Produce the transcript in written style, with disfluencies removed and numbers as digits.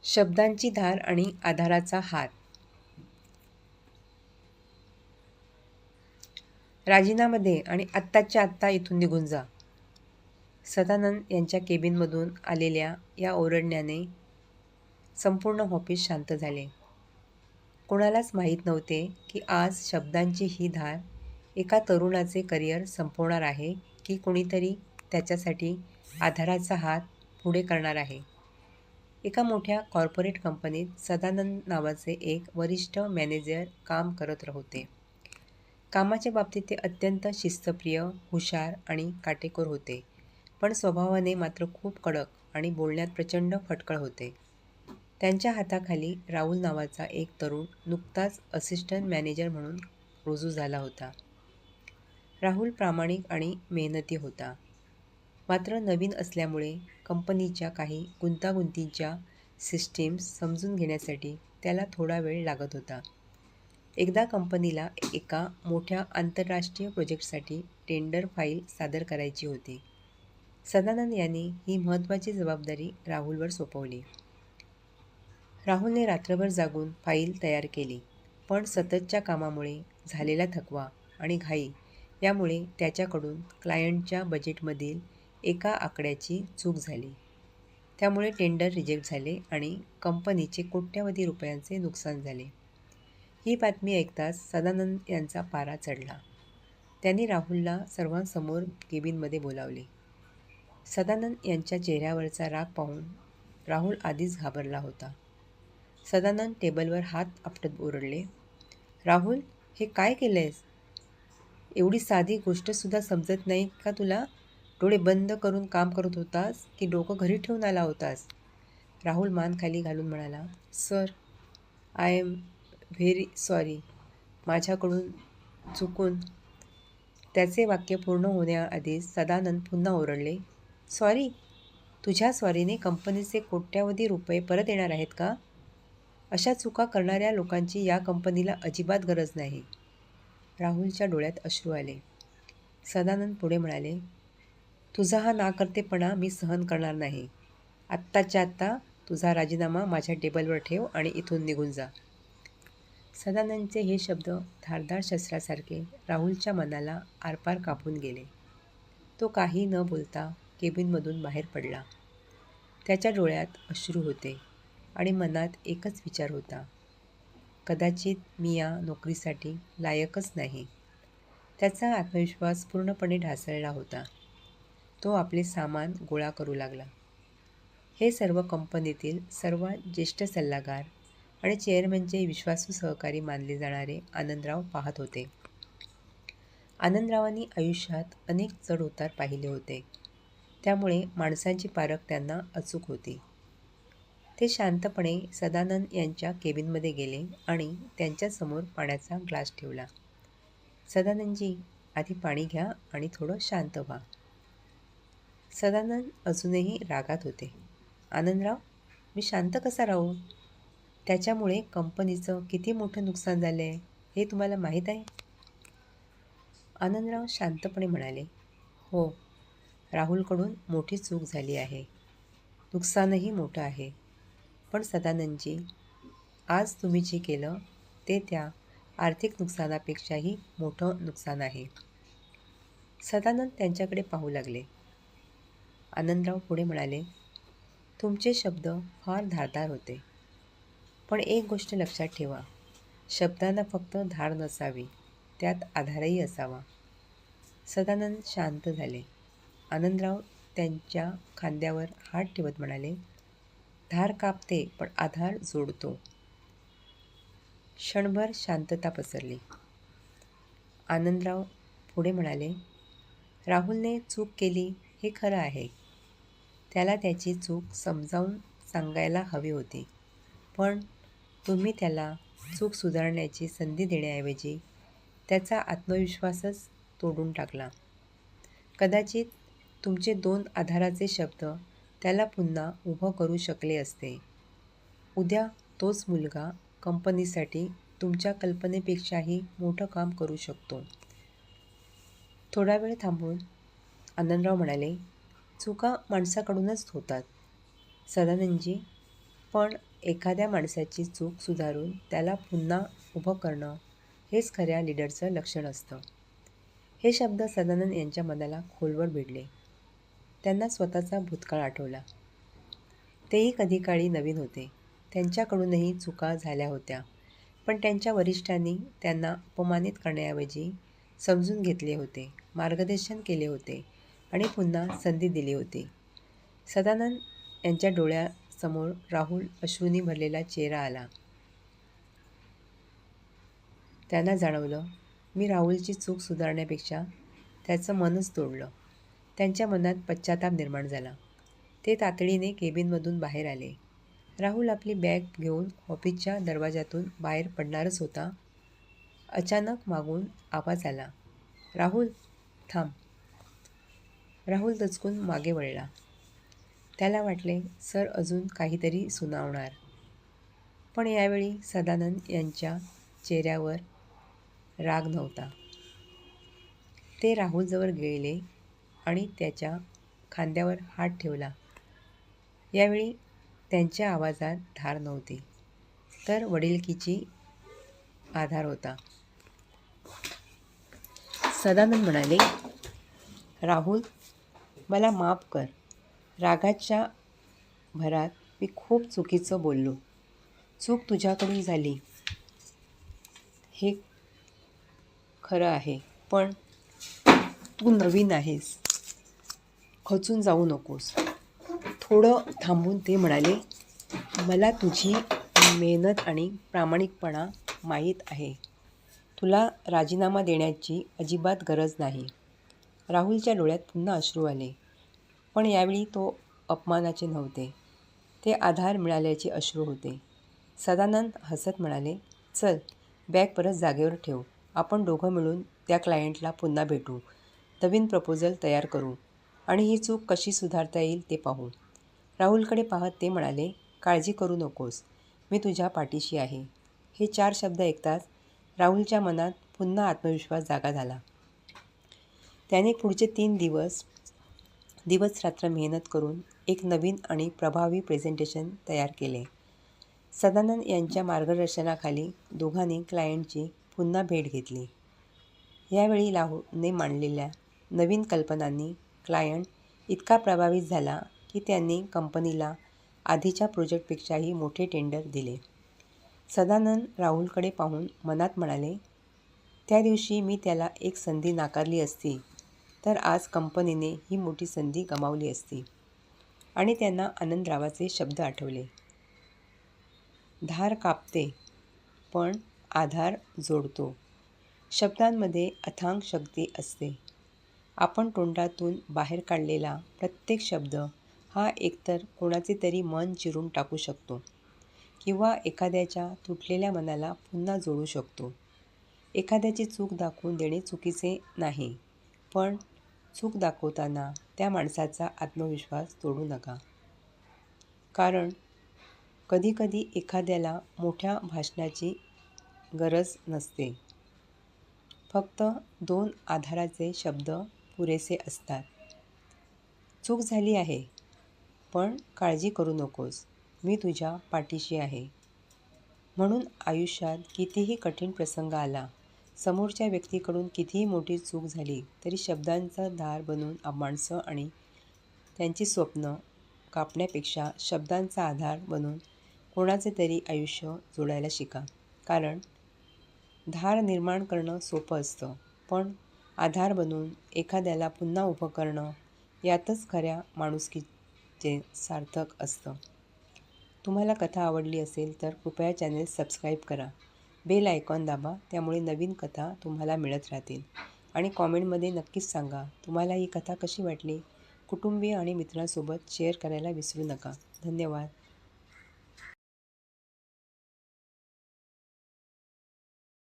शब्दांची धार आणि आधाराचा हात. राजीनामा दे आणि आत्ताच्या आत्ता इथून निघून जा. सदानंद यांच्या केबिनमधून आलेल्या या ओरडण्याने संपूर्ण ऑफिस शांत झाले. कोणालाच माहीत नव्हते की आज शब्दांची ही धार एका तरुणाचे करिअर संपवणार आहे की कोणीतरी त्याच्यासाठी आधाराचा हात पुढे करणार आहे. एका मोठ्या कॉर्पोरेट कंपनीत सदानंद नावाचे एक वरिष्ठ मॅनेजर काम करत होते. कामाच्या बाबतीत ते अत्यंत शिस्तप्रिय, हुशार आणि काटेकोर होते, पण स्वभावाने मात्र खूप कडक आणि बोलण्यात प्रचंड फटकळ होते. त्यांच्या हाताखाली राहुल नावाचा एक तरुण नुकताच असिस्टंट मॅनेजर म्हणून रुजू झाला होता. राहुल प्रामाणिक आणि मेहनती होता, मात्र नवीन असल्यामुळे कंपनीच्या काही गुंतागुंतीच्या सिस्टीम्स समजून घेण्यासाठी त्याला थोडा वेळ लागत होता. एकदा कंपनीला एका मोठ्या आंतरराष्ट्रीय प्रोजेक्टसाठी टेंडर फाईल सादर करायची होती. सदानंद यांनी ही महत्त्वाची जबाबदारी राहुलवर सोपवली. राहुलने रात्रभर जागून फाईल तयार केली, पण सततच्या कामामुळे झालेला थकवा आणि घाई यामुळे त्याच्याकडून क्लायंटच्या बजेटमधील एका आकड्याची चूक झाली. त्यामुळे टेंडर रिजेक्ट झाले आणि कंपनीचे कोट्यवधी रुपयांचे नुकसान झाले. ही बातमी ऐकताच सदानंद यांचा पारा चढला. त्यांनी राहुलला सर्वांसमोर केबिनमध्ये बोलावले. सदानंद यांच्या चेहऱ्यावरचा राग पाहून राहुल आधीच घाबरला होता. सदानंद टेबलवर हात आपटत ओरडले, राहुल, हे काय केलंयस? एवढी साधी गोष्टसुद्धा समजत नाही का तुला? डोळे बंद करून काम करत होतास की डोकं घरी ठेवून आला होतास? राहुल मान खाली घालून म्हणाला, sir, I am very sorry. माझ्याकडून चुकून. त्याचे वाक्य पूर्ण होण्याआधीच सदानंद पुन्हा ओरडले, सॉरी? तुझ्या सॉरीने कंपनीचे कोट्यवधी रुपये परत येणार आहेत का? अशा चुका करणाऱ्या लोकांची या कंपनीला अजिबात गरज नाही. राहुलच्या डोळ्यात अश्रू आले. सदानंद पुढे म्हणाले, तुझा हा नाकर्तेपणा मी सहन करणार नाही. आत्ताच्या आत्ता तुझा राजीनामा माझ्या टेबलवर ठेव आणि इथून निघून जा. सदानंदचे हे शब्द धारदार शस्त्रासारखे राहुलच्या मनाला आरपार कापून गेले. तो काही न बोलता केबिनमधून बाहेर पडला. त्याच्या डोळ्यात अश्रू होते आणि मनात एकच विचार होता, कदाचित मी या नोकरीसाठी लायकच नाही. त्याचा आत्मविश्वास पूर्णपणे ढासळला होता. तो आपले सामान गोळा करू लागला. हे सर्व कंपनीतील सर्वात ज्येष्ठ सल्लागार आणि चेअरमनचे विश्वासू सहकारी मानले जाणारे आनंदराव पाहत होते. आनंदरावांनी आयुष्यात अनेक चढउतार पाहिले होते, त्यामुळे माणसांची पारख त्यांना अचूक होती. ते शांतपणे सदानंद यांच्या केबिनमध्ये गेले आणि त्यांच्यासमोर पाण्याचा ग्लास ठेवला. सदानंदजी, आधी पाणी घ्या आणि थोडं शांत व्हा. सदानंद अजूनही रागात होते. आनंदराव, मी शांत कसा राहू? त्याच्यामुळे कंपनीचं किती मोठं नुकसान झालं आहे हे तुम्हाला माहीत आहे? आनंदराव शांतपणे म्हणाले, हो, राहुलकडून मोठी चूक झाली आहे. नुकसानही मोठं आहे. पण सदानंदजी, आज तुम्ही जे केलं ते त्या आर्थिक नुकसानापेक्षाही मोठं नुकसान आहे. सदानंद त्यांच्याकडे पाहू लागले. आनंदराव पुढे म्हणाले, तुमचे शब्द फार धारदार होते. पण एक गोष्ट लक्षात ठेवा, शब्दांना फक्त धार नसावी, त्यात आधारही असावा. सदानंद शांत झाले. आनंदराव त्यांच्या खांद्यावर हात ठेवत म्हणाले, धार कापते पण आधार जोडतो. क्षणभर शांतता पसरली. आनंदराव पुढे म्हणाले, राहुलने चूक केली हे खरं आहे. त्याला त्याची चूक समजावून सांगायला हवी होती. पण तुम्ही त्याला चूक सुधारण्याची संधी देण्याऐवजी त्याचा आत्मविश्वासच तोडून टाकला. कदाचित तुमचे 2 आधाराचे शब्द त्याला पुन्हा उभं करू शकले असते. उद्या तोच मुलगा कंपनीसाठी तुमच्या कल्पनेपेक्षाही मोठं काम करू शकतो. थोडा वेळ थांबून आनंदराव म्हणाले, चुका माणसाकडूनच होतात. सदानंदजी, पण एखाद्या माणसाची चूक सुधारून त्याला पुन्हा उभं करणं हेच खऱ्या लीडरचं लक्षण असतं. हे शब्द सदानंद यांच्या मनाला खोलवर भिडले. त्यांना स्वतःचा भूतकाळ आठवला. तेही कधी काळी नवीन होते. त्यांच्याकडूनही चुका झाल्या होत्या. पण त्यांच्या वरिष्ठांनी त्यांना अपमानित करण्याऐवजी समजून घेतले होते, मार्गदर्शन केले होते आणि पुन्हा संधी दिली होती. सदानंद यांच्या डोळ्यासमोर राहुल अश्रूंनी भरलेला चेहरा आला. त्यांना जाणवलं, मी राहुलची चूक सुधारण्यापेक्षा त्याचं मनच तोडलं. त्यांच्या मनात पश्चाताप निर्माण झाला. ते तातडीने केबिनमधून बाहेर आले. राहुल आपली बॅग घेऊन ऑफिसच्या दरवाजातून बाहेर पडणारच होता. अचानक मागून आवाज आला, राहुल थांब. राहुल दचकून मागे वळला. त्याला वाटले सर अजून काहीतरी सुनावणार. पण यावेळी सदानंद यांच्या चेहऱ्यावर राग नव्हता. ते राहुलजवळ गेले आणि त्याच्या खांद्यावर हात ठेवला. यावेळी त्यांच्या आवाजात धार नव्हती, तर वडिलकीची आधार होता. सदानंद म्हणाले, राहुल मला माफ कर. रागाच्या भरात मी खूप चुकीचं बोललो. चूक तुझ्याकडून झाली हे खरं आहे, पण तू नवीन आहेस. खचून जाऊ नकोस. थोडं थांबून ते म्हणाले, मला तुझी मेहनत आणि प्रामाणिकपणा माहीत आहे. तुला राजीनामा देण्याची अजिबात गरज नाही. राहुलच्या डोळ्यात पुन्हा अश्रू आले. पण यावेळी तो अपमानाचे नव्हते. ते आधार मिळाल्याचे अश्रू होते. सदानंद हसत म्हणाले, चल बॅग परत जागेवर ठेव. आपण दोघं मिळून त्या क्लायंटला पुन्हा भेटू, नवीन प्रपोजल तयार करू आणि ही चूक कशी सुधारता येईल ते पाहू. राहुलकडे पाहत ते म्हणाले, काळजी करू नकोस. मी तुझ्या पाठीशी आहे. हे 4 शब्द ऐकताच राहुलच्या मनात पुन्हा आत्मविश्वास जागा झाला. त्याने पुढचे 3 दिवस रात्र मेहनत करून एक नवीन आणि प्रभावी प्रेझेंटेशन तयार केले. सदानंद यांच्या मार्गदर्शनाखाली दोघांनी क्लायंटची पुन्हा भेट घेतली. यावेळी राहुलने मांडलेल्या नवीन कल्पनांनी क्लायंट इतका प्रभावित झाला की त्यांनी कंपनीला आधीच्या प्रोजेक्टपेक्षाही मोठे टेंडर दिले. सदानंद राहुलकडे पाहून मनात म्हणाले, त्या दिवशी मी त्याला एक संधी नाकारली असती तर आज कंपनीने ही मोठी संधी गमावली असती. आणि त्यांना आनंदरावाचे शब्द आठवले, धार कापते पण आधार जोडतो. शब्दांमध्ये अथांग शक्ती असते. आपण तोंडातून बाहेर काढलेला प्रत्येक शब्द हा एकतर कोणाचे तरी मन चिरून टाकू शकतो किंवा एखाद्याच्या तुटलेल्या मनाला पुन्हा जोडू शकतो. एखाद्याची चूक दाखवून देणे चुकीचे नाही, पण चूक दाखवताना त्या माणसाचा आत्मविश्वास तोडू नका. कारण कधीकधी एखाद्याला मोठ्या भाषणाची गरज नसते. फक्त 2 आधाराचे शब्द पुरेसे असतात. चूक झाली आहे, पण काळजी करू नकोस. मी तुझ्या पाठीशी आहे. म्हणून आयुष्यात कितीही कठीण प्रसंग आला, समोरच्या व्यक्तीकडून कितीही मोठी चूक झाली तरी शब्दांचा धार बनून माणसं आणि त्यांची स्वप्न कापण्यापेक्षा शब्दांचा आधार बनून कोणाचे तरी आयुष्य जोडायला शिका. कारण धार निर्माण करणं सोपं असतं, पण आधार बनून एखाद्याला पुन्हा उभं करणं यातच खऱ्या माणुसकीचे सार्थक असतं. तुम्हाला कथा आवडली असेल तर कृपया चॅनेल सबस्क्राईब करा. बेल आयकॉन दाबा, त्यामुळे नवीन कथा तुम्हाला मिळत राहतील. आणि कॉमेंटमध्ये नक्कीच सांगा तुम्हाला ही कथा कशी वाटली. कुटुंबीय आणि मित्रांसोबत शेअर करायला विसरू नका. धन्यवाद.